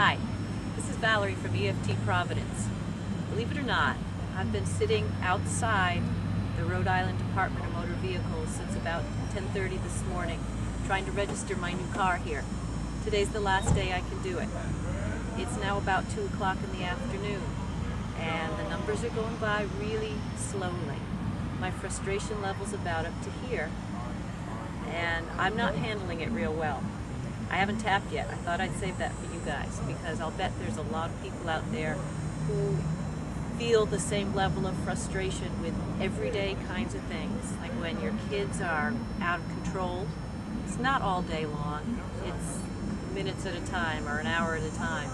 Hi, this is Valerie from EFT Providence. Believe it or not, I've been sitting outside the Rhode Island Department of Motor Vehicles since about 10:30 this morning, trying to register my new car here. Today's the last day I can do it. It's now about 2 o'clock in the afternoon, and the numbers are going by really slowly. My frustration level's about up to here, and I'm not handling it real well. I haven't tapped yet. I thought I'd save that for you guys, because I'll bet there's a lot of people out there who feel the same level of frustration with everyday kinds of things, like when your kids are out of control. It's not all day long, it's minutes at a time or an hour at a time,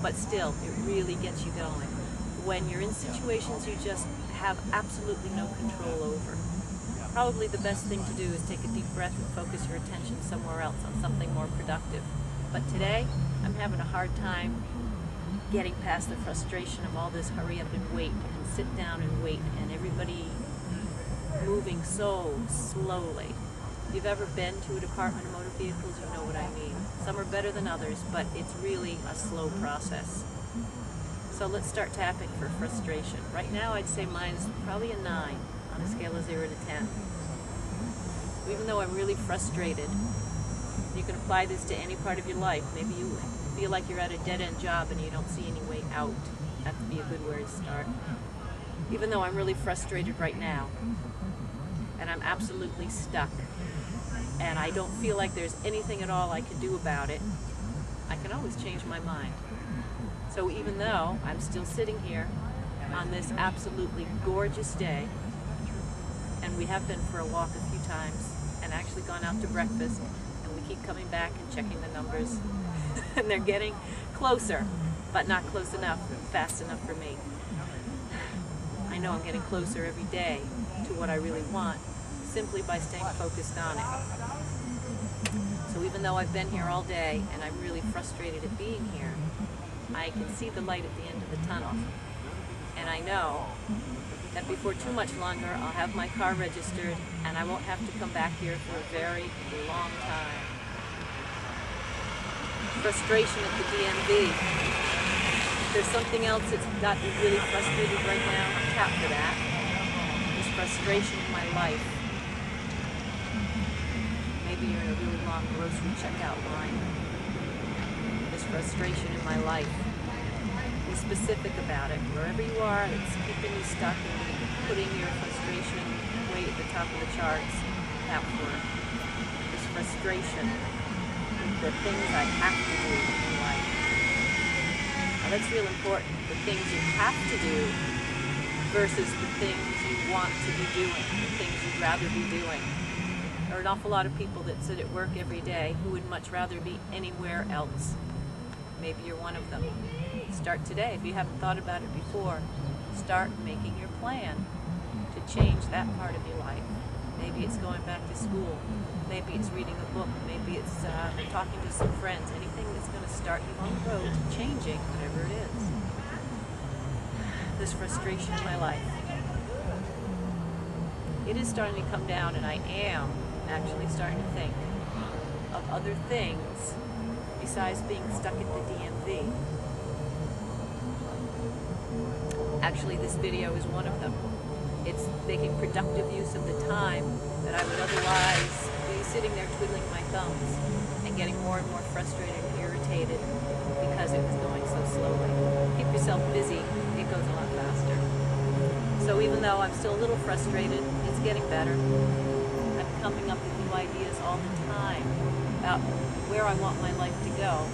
but still, it really gets you going. When you're in situations you just have absolutely no control over, probably the best thing to do is take a deep breath and focus your attention somewhere else on something more productive. But today, I'm having a hard time getting past the frustration of all this hurry up and wait and sit down and wait, and everybody moving so slowly. If you've ever been to a Department of Motor Vehicles, you know what I mean. Some are better than others, but it's really a slow process. So let's start tapping for frustration. Right now, I'd say mine's probably a 9 on a scale of 0 to 10. Even though I'm really frustrated, you can apply this to any part of your life. Maybe you feel like you're at a dead-end job and you don't see any way out. That would be a good way to start. Even though I'm really frustrated right now, and I'm absolutely stuck, and I don't feel like there's anything at all I can do about it, I can always change my mind. So even though I'm still sitting here on this absolutely gorgeous day, and we have been for a walk a few times, and actually gone out to breakfast, and we keep coming back and checking the numbers, and they're getting closer, but not close enough, fast enough for me. I know I'm getting closer every day to what I really want, simply by staying focused on it. So even though I've been here all day, and I'm really frustrated at being here, I can see the light at the end of the tunnel. And I know that before too much longer, I'll have my car registered, and I won't have to come back here for a very long time. Frustration at the DMV. If there's something else that's got me really frustrated right now, tap for that. There's frustration in my life. Maybe you're in a really long grocery checkout line. There's frustration in my life. Be specific about it. Wherever you are, it's keeping you stuck and putting your frustration way at the top of the charts. Tap for it. There's frustration with the things I have to do in life. Now that's real important. The things you have to do versus the things you want to be doing, the things you'd rather be doing. There are an awful lot of people that sit at work every day who would much rather be anywhere else. Maybe you're one of them. Start today. If you haven't thought about it before, start making your plan to change that part of your life. Maybe it's going back to school. Maybe it's reading a book. Maybe it's talking to some friends. Anything that's going to start you on the road to changing whatever it is. This frustration in my life. It is starting to come down, and I am actually starting to think of other things besides being stuck at the DMV. Actually, this video is one of them. It's making productive use of the time that I would otherwise be sitting there twiddling my thumbs and getting more and more frustrated and irritated because it was going so slowly. Keep yourself busy, it goes a lot faster. So even though I'm still a little frustrated, it's getting better. I'm coming up with new ideas all the time about where I want my life to go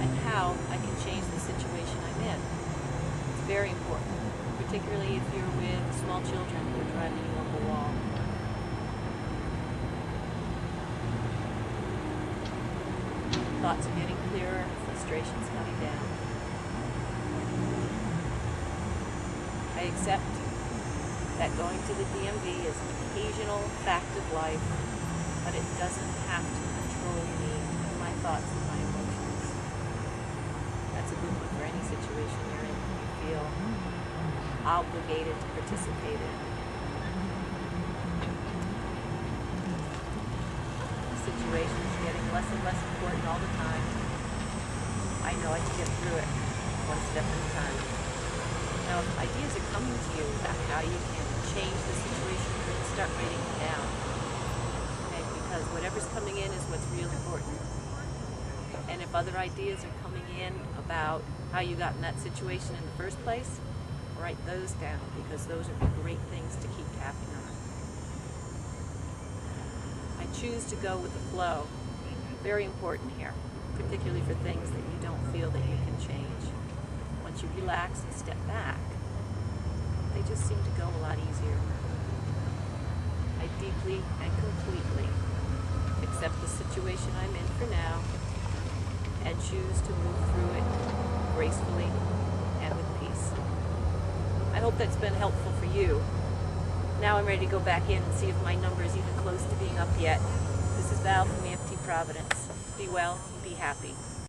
and how I can change the situation I'm in. It's very important, particularly if you're with small children who are driving you up a wall. Thoughts are getting clearer, frustration's coming down. I accept that going to the DMV is an occasional fact of life, but it doesn't have to control me and my thoughts and my emotions. That's a good one for any situation you're in. You feel obligated to participate in. The situation is getting less and less important all the time. I know I can get through it one step at a time. Now, if ideas are coming to you about how you can change the situation, then start writing them down. Okay? Because whatever's coming in is what's real important. And if other ideas are coming in about how you got in that situation in the first place, write those down, because those are great things to keep tapping on. I choose to go with the flow. Very important here, particularly for things that you don't feel that you can change. Once you relax and step back, they just seem to go a lot easier. I deeply and completely accept the situation I'm in for now and choose to move through it gracefully and with peace. I hope that's been helpful for you. Now I'm ready to go back in and see if my number is even close to being up yet. This is Val from EFT Providence. Be well, be happy.